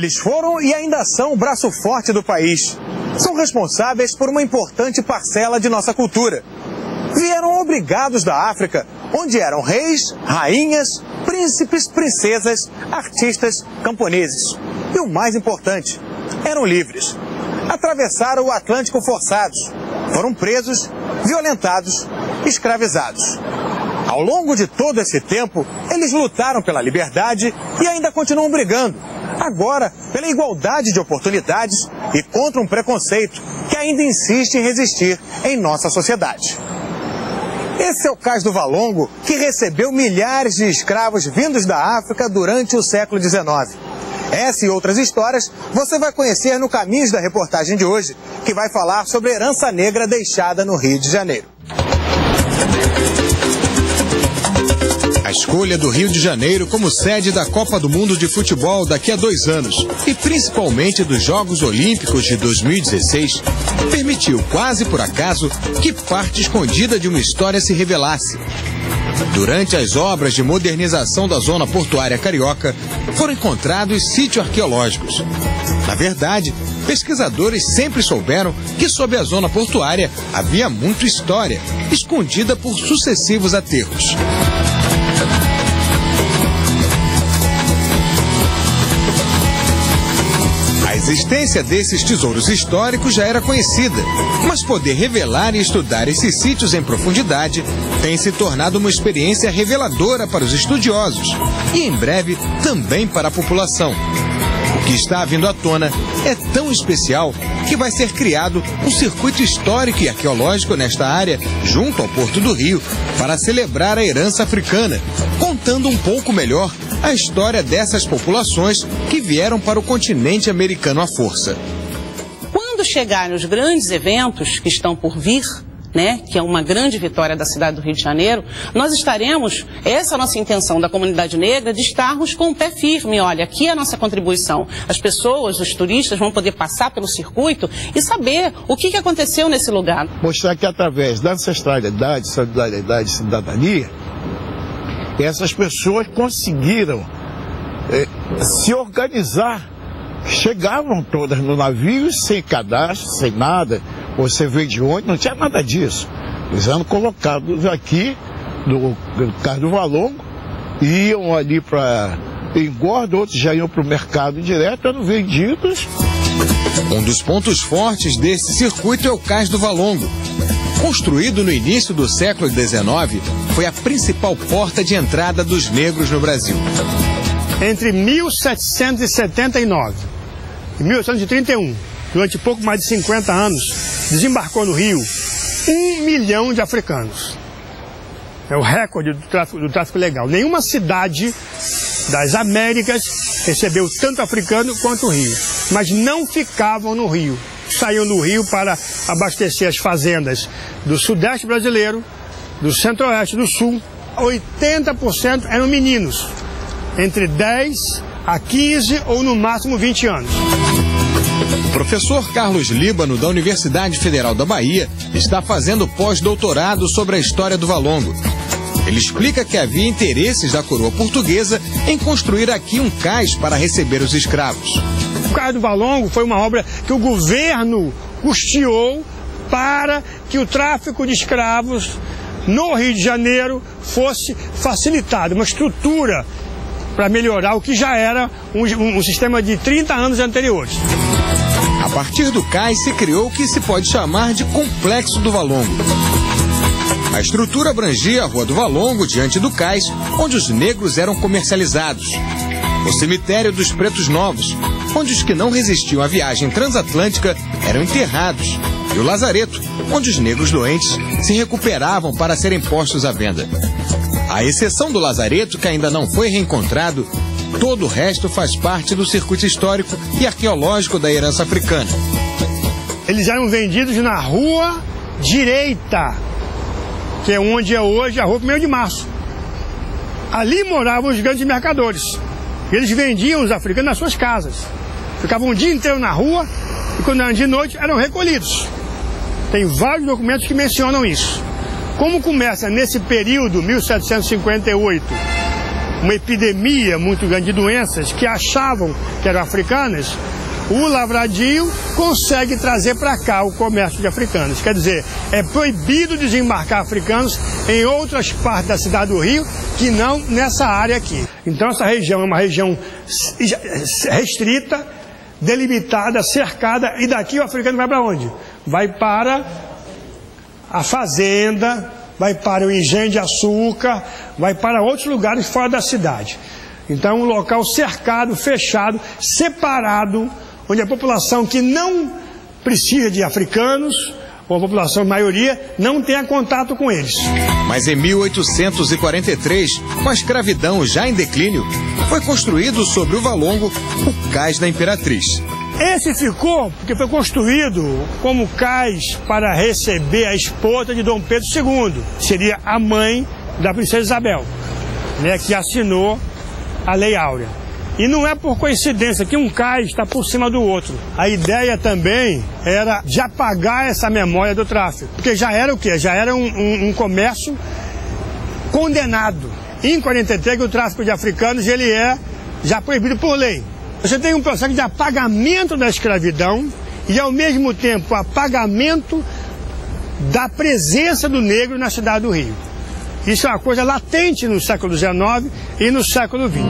Eles foram e ainda são o braço forte do país. São responsáveis por uma importante parcela de nossa cultura. Vieram obrigados da África, onde eram reis, rainhas, príncipes, princesas, artistas, camponeses. E o mais importante, eram livres. Atravessaram o Atlântico forçados. Foram presos, violentados, escravizados. Ao longo de todo esse tempo, eles lutaram pela liberdade e ainda continuam brigando. Agora, pela igualdade de oportunidades e contra um preconceito que ainda insiste em resistir em nossa sociedade. Esse é o Cais do Valongo, que recebeu milhares de escravos vindos da África durante o século XIX. Essa e outras histórias você vai conhecer no Caminhos da reportagem de hoje, que vai falar sobre a herança negra deixada no Rio de Janeiro. A escolha do Rio de Janeiro como sede da Copa do Mundo de Futebol daqui a 2 anos, e principalmente dos Jogos Olímpicos de 2016, permitiu, quase por acaso, que parte escondida de uma história se revelasse. Durante as obras de modernização da zona portuária carioca, foram encontrados sítios arqueológicos. Na verdade, pesquisadores sempre souberam que sob a zona portuária havia muita história, escondida por sucessivos aterros. A existência desses tesouros históricos já era conhecida, mas poder revelar e estudar esses sítios em profundidade tem se tornado uma experiência reveladora para os estudiosos e, em breve, também para a população. O que está vindo à tona é tão especial que vai ser criado um circuito histórico e arqueológico nesta área, junto ao Porto do Rio, para celebrar a herança africana, contando um pouco melhor a história dessas populações que vieram para o continente americano à força. Quando chegarem os grandes eventos que estão por vir, que é uma grande vitória da cidade do Rio de Janeiro, nós estaremos, essa é a nossa intenção da comunidade negra, de estarmos com o pé firme. Olha, aqui é a nossa contribuição. As pessoas, os turistas vão poder passar pelo circuito e saber o que aconteceu nesse lugar. Mostrar que através da ancestralidade, solidariedade e cidadania, essas pessoas conseguiram se organizar. Chegavam todas no navio sem cadastro, sem nada. Você veio de onde? Não tinha nada disso. Eles eram colocados aqui no Cais do Valongo, iam ali para engorda, outros já iam para o mercado direto, eram vendidos. Um dos pontos fortes desse circuito é o Cais do Valongo. Construído no início do século XIX, foi a principal porta de entrada dos negros no Brasil. Entre 1779 e 1831, durante pouco mais de 50 anos, desembarcou no Rio 1 milhão de africanos. É o recorde do tráfico legal. Nenhuma cidade das Américas recebeu tanto africano quanto o Rio. Mas não ficavam no Rio. Saíam do Rio para abastecer as fazendas do Sudeste brasileiro, do Centro-Oeste, do Sul. 80% eram meninos, entre 10 a 15 ou no máximo 20 anos. O professor Carlos Líbano, da Universidade Federal da Bahia, está fazendo pós-doutorado sobre a história do Valongo. Ele explica que havia interesses da coroa portuguesa em construir aqui um cais para receber os escravos. O Cais do Valongo foi uma obra que o governo custeou para que o tráfico de escravos no Rio de Janeiro fosse facilitado, uma estrutura para melhorar o que já era um sistema de 30 anos anteriores. A partir do cais se criou o que se pode chamar de Complexo do Valongo. A estrutura abrangia a Rua do Valongo, diante do cais, onde os negros eram comercializados. O cemitério dos Pretos Novos, onde os que não resistiam à viagem transatlântica eram enterrados. E o lazareto, onde os negros doentes se recuperavam para serem postos à venda. À exceção do lazareto, que ainda não foi reencontrado, todo o resto faz parte do circuito histórico e arqueológico da herança africana. Eles eram vendidos na Rua Direita, que é onde é hoje a Rua 1º de Março. Ali moravam os grandes mercadores. Eles vendiam os africanos nas suas casas. Ficavam um dia inteiro na rua e quando eram de noite eram recolhidos. Tem vários documentos que mencionam isso. Como começa nesse período, 1758, uma epidemia muito grande de doenças que achavam que eram africanas, o lavradio consegue trazer para cá o comércio de africanos. Quer dizer, é proibido desembarcar africanos em outras partes da cidade do Rio que não nessa área aqui. Então essa região é uma região restrita, delimitada, cercada, e daqui o africano vai para onde? Vai para a fazenda, vai para o engenho de açúcar, vai para outros lugares fora da cidade. Então um local cercado, fechado, separado, onde a população que não precisa de africanos, ou a população, a maioria, não tenha contato com eles. Mas em 1843, com a escravidão já em declínio, foi construído sobre o Valongo o Cais da Imperatriz. Esse ficou porque foi construído como cais para receber a esposa de Dom Pedro II. Seria a mãe da princesa Isabel, né, que assinou a Lei Áurea. E não é por coincidência que um cais está por cima do outro. A ideia também era de apagar essa memória do tráfico. Porque já era o quê? Já era um comércio condenado. Em 43, o tráfico de africanos ele é já proibido por lei. Você tem um processo de apagamento da escravidão e, ao mesmo tempo, apagamento da presença do negro na cidade do Rio. Isso é uma coisa latente no século XIX e no século XX.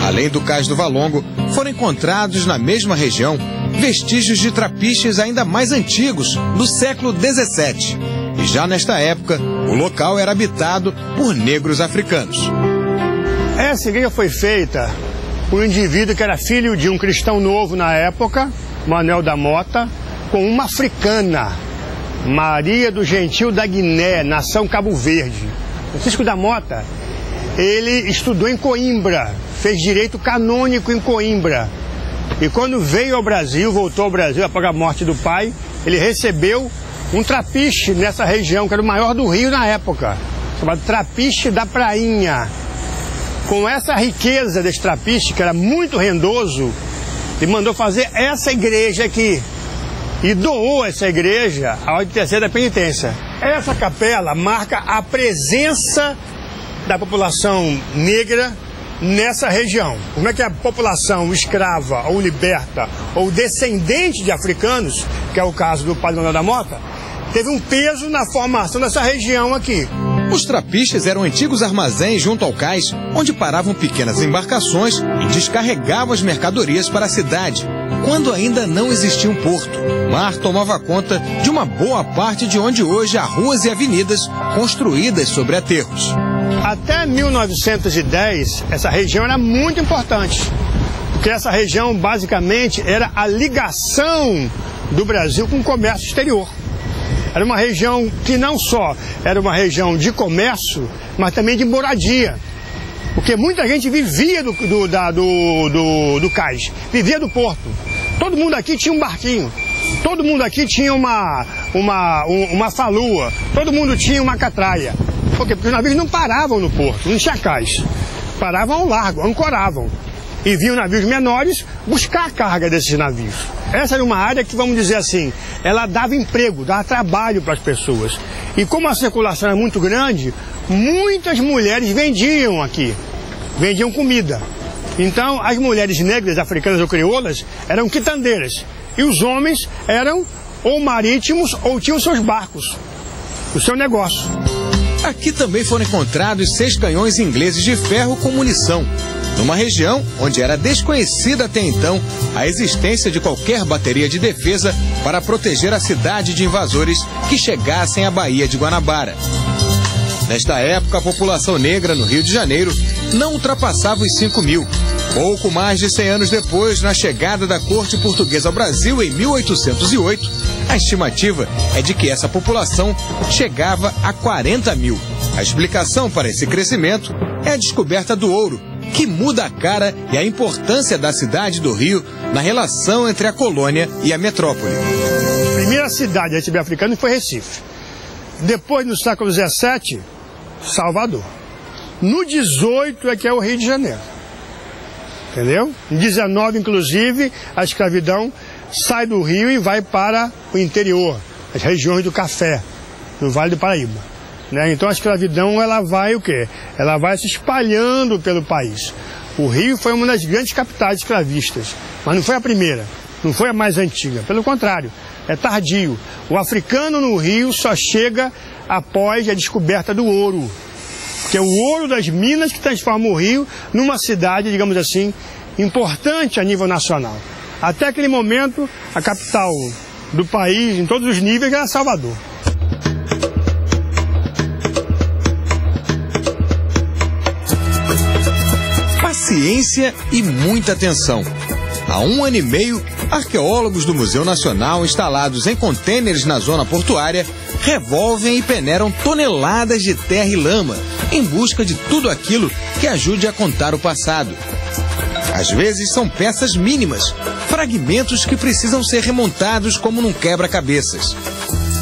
Além do Cais do Valongo, foram encontrados na mesma região vestígios de trapiches ainda mais antigos, do século XVII. E já nesta época, o local era habitado por negros africanos. Essa igreja foi feita por um indivíduo que era filho de um cristão novo na época, Manuel da Mota, com uma africana, Maria do Gentil da Guiné, nação Cabo Verde. Francisco da Mota, ele estudou em Coimbra, fez direito canônico em Coimbra. E quando veio ao Brasil, voltou ao Brasil após a morte do pai, ele recebeu um trapiche nessa região, que era o maior do Rio na época, chamado Trapiche da Prainha. Com essa riqueza desse trapiche, que era muito rendoso, ele mandou fazer essa igreja aqui. E doou essa igreja à Ordem Terceira da Penitência. Essa capela marca a presença da população negra nessa região. Como é que a população escrava ou liberta ou descendente de africanos, que é o caso do Padre Manuel da Mota, teve um peso na formação dessa região aqui. Os trapiches eram antigos armazéns junto ao cais, onde paravam pequenas embarcações e descarregavam as mercadorias para a cidade, quando ainda não existia um porto. O mar tomava conta de uma boa parte de onde hoje há ruas e avenidas construídas sobre aterros. Até 1910, essa região era muito importante, porque essa região basicamente era a ligação do Brasil com o comércio exterior. Era uma região que não só era uma região de comércio, mas também de moradia. Porque muita gente vivia do cais, vivia do porto. Todo mundo aqui tinha um barquinho, todo mundo aqui tinha uma falua, todo mundo tinha uma catraia. Por quê? Porque os navios não paravam no porto, não tinha cais. Paravam ao largo, ancoravam. E vinham navios menores buscar a carga desses navios. Essa era uma área que, vamos dizer assim, ela dava emprego, dava trabalho para as pessoas. E como a circulação era muito grande, muitas mulheres vendiam aqui, vendiam comida. Então, as mulheres negras, africanas ou crioulas, eram quitandeiras. E os homens eram ou marítimos ou tinham seus barcos, o seu negócio. Aqui também foram encontrados 6 canhões ingleses de ferro com munição, numa região onde era desconhecida até então a existência de qualquer bateria de defesa para proteger a cidade de invasores que chegassem à Baía de Guanabara. Nesta época, a população negra no Rio de Janeiro não ultrapassava os 5.000. Pouco mais de 100 anos depois, na chegada da corte portuguesa ao Brasil em 1808, a estimativa é de que essa população chegava a 40.000. A explicação para esse crescimento é a descoberta do ouro, que muda a cara e a importância da cidade do Rio na relação entre a colônia e a metrópole. A primeira cidade a receber africanos foi Recife. Depois, no século XVII, Salvador. No 18 é que é o Rio de Janeiro. Entendeu? Em 19, inclusive, a escravidão sai do Rio e vai para o interior, as regiões do café, no Vale do Paraíba. né? Então a escravidão, ela vai o quê? Ela vai se espalhando pelo país. O Rio foi uma das grandes capitais escravistas, mas não foi a primeira, não foi a mais antiga. Pelo contrário, é tardio. O africano no Rio só chega após a descoberta do ouro, que é o ouro das minas que transforma o Rio numa cidade, digamos assim, importante a nível nacional. Até aquele momento, a capital do país, em todos os níveis, era Salvador. Paciência e muita atenção. Há 1 ano e meio, arqueólogos do Museu Nacional, instalados em contêineres na zona portuária, revolvem e peneiram toneladas de terra e lama, em busca de tudo aquilo que ajude a contar o passado. Às vezes são peças mínimas, fragmentos que precisam ser remontados como num quebra-cabeças.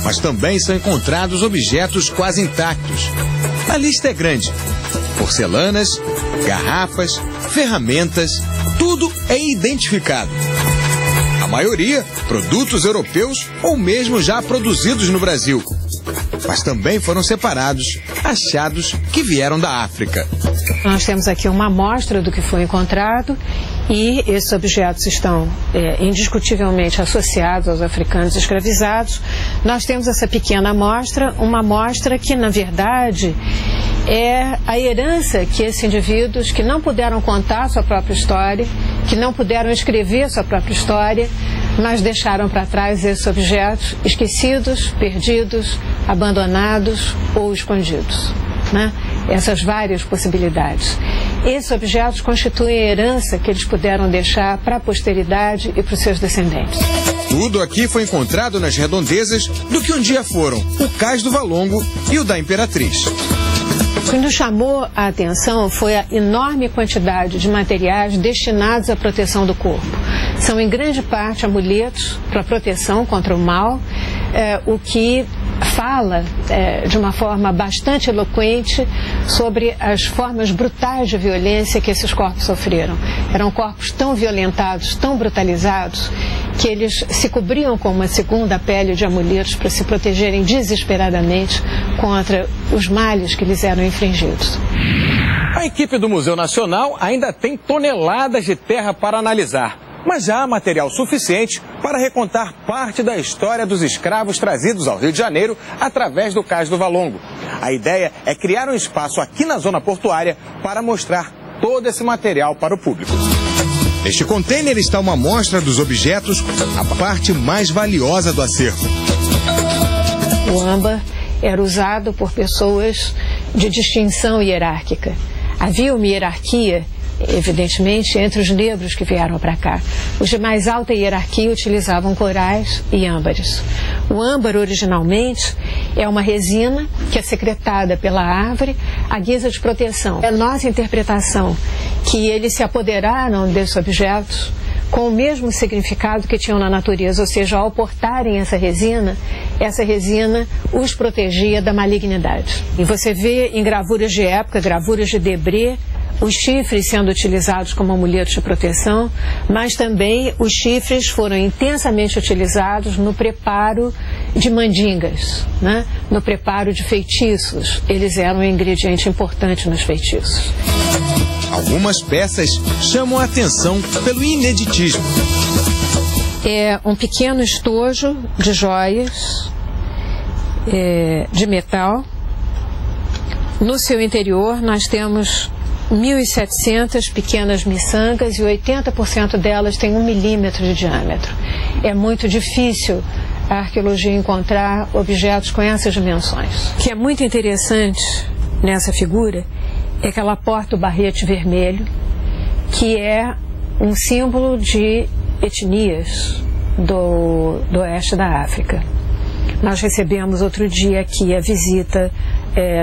Mas também são encontrados objetos quase intactos. A lista é grande. Porcelanas, garrafas, ferramentas, tudo é identificado. A maioria, produtos europeus ou mesmo já produzidos no Brasil. Mas também foram separados achados que vieram da África. Nós temos aqui uma amostra do que foi encontrado e esses objetos estão indiscutivelmente associados aos africanos escravizados. Nós temos essa pequena amostra, uma amostra que, na verdade, é a herança que esses indivíduos que não puderam contar sua própria história, que não puderam escrever sua própria história, mas deixaram para trás esses objetos esquecidos, perdidos, abandonados ou escondidos, né? Essas várias possibilidades. Esses objetos constituem a herança que eles puderam deixar para a posteridade e para os seus descendentes. Tudo aqui foi encontrado nas redondezas do que um dia foram o Cais do Valongo e o da Imperatriz. O que nos chamou a atenção foi a enorme quantidade de materiais destinados à proteção do corpo. São, em grande parte, amuletos para proteção contra o mal, o que fala de uma forma bastante eloquente sobre as formas brutais de violência que esses corpos sofreram. Eram corpos tão violentados, tão brutalizados, que eles se cobriam com uma segunda pele de amuletos para se protegerem desesperadamente contra os males que lhes eram infligidos. A equipe do Museu Nacional ainda tem toneladas de terra para analisar, mas já há material suficiente para recontar parte da história dos escravos trazidos ao Rio de Janeiro através do Cais do Valongo. A ideia é criar um espaço aqui na zona portuária para mostrar todo esse material para o público. Neste container está uma amostra dos objetos, a parte mais valiosa do acervo. O âmbar era usado por pessoas de distinção hierárquica. Havia uma hierarquia, evidentemente, entre os negros que vieram para cá. Os de mais alta hierarquia utilizavam corais e âmbares. O âmbar, originalmente, é uma resina que é secretada pela árvore à guisa de proteção. É nossa interpretação que eles se apoderaram desses objetos com o mesmo significado que tinham na natureza, ou seja, ao portarem essa resina os protegia da malignidade. E você vê em gravuras de época, gravuras de Debré, os chifres sendo utilizados como amuletos de proteção, mas também os chifres foram intensamente utilizados no preparo de mandingas, né? No preparo de feitiços. Eles eram um ingrediente importante nos feitiços. Algumas peças chamam a atenção pelo ineditismo. É um pequeno estojo de joias de metal. No seu interior nós temos 1.700 pequenas miçangas e 80% delas têm 1 milímetro de diâmetro. É muito difícil a arqueologia encontrar objetos com essas dimensões. O que é muito interessante nessa figura é que ela porta o barrete vermelho, que é um símbolo de etnias do oeste da África. Nós recebemos outro dia aqui a visita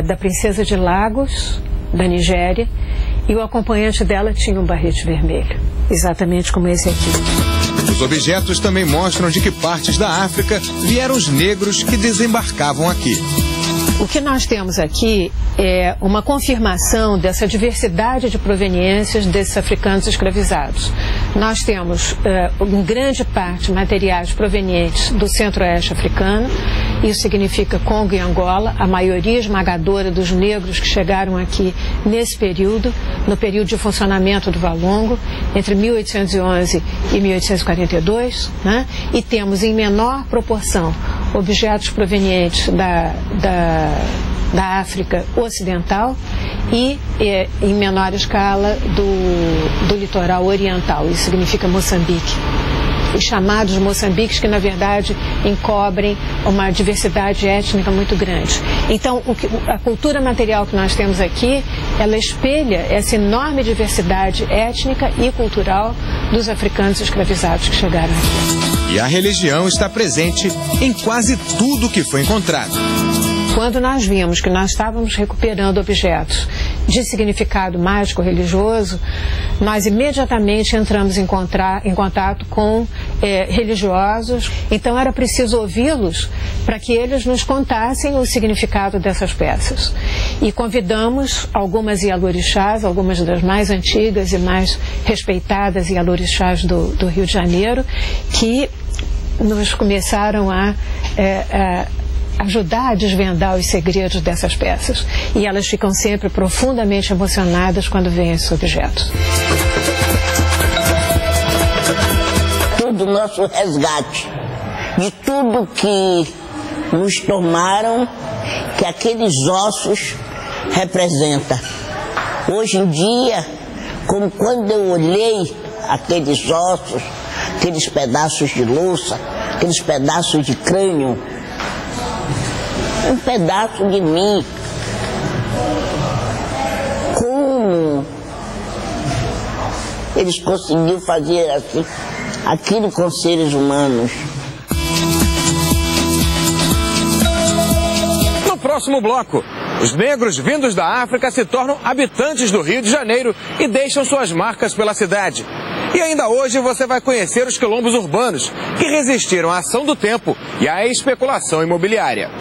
da princesa de Lagos, da Nigéria, e o acompanhante dela tinha um barrete vermelho, exatamente como esse aqui. Os objetos também mostram de que partes da África vieram os negros que desembarcavam aqui. O que nós temos aqui é uma confirmação dessa diversidade de proveniências desses africanos escravizados. Nós temos, em grande parte, materiais provenientes do centro-oeste africano isso significa Congo e Angola, a maioria esmagadora dos negros que chegaram aqui nesse período, no período de funcionamento do Valongo, entre 1811 e 1842, né? E temos em menor proporção objetos provenientes da África Ocidental e em menor escala do litoral oriental, isso significa Moçambique. Os chamados Moçambiques, que na verdade encobrem uma diversidade étnica muito grande. Então, a cultura material que nós temos aqui, ela espelha essa enorme diversidade étnica e cultural dos africanos escravizados que chegaram aqui. E a religião está presente em quase tudo que foi encontrado. Quando nós vimos que nós estávamos recuperando objetos de significado mágico-religioso, nós imediatamente entramos em contato com religiosos. Então era preciso ouvi-los para que eles nos contassem o significado dessas peças. E convidamos algumas ialorixás, algumas das mais antigas e mais respeitadas ialorixás do Rio de Janeiro, que nos começaram a ajudar a desvendar os segredos dessas peças. E elas ficam sempre profundamente emocionadas quando veem esses objetos. Todo o nosso resgate, de tudo que nos tomaram, que aqueles ossos representam. Hoje em dia, como quando eu olhei aqueles ossos, aqueles pedaços de louça, aqueles pedaços de crânio, um pedaço de mim. Como eles conseguiram fazer assim, aquilo com seres humanos? No próximo bloco, os negros vindos da África se tornam habitantes do Rio de Janeiro e deixam suas marcas pela cidade. E ainda hoje você vai conhecer os quilombos urbanos que resistiram à ação do tempo e à especulação imobiliária.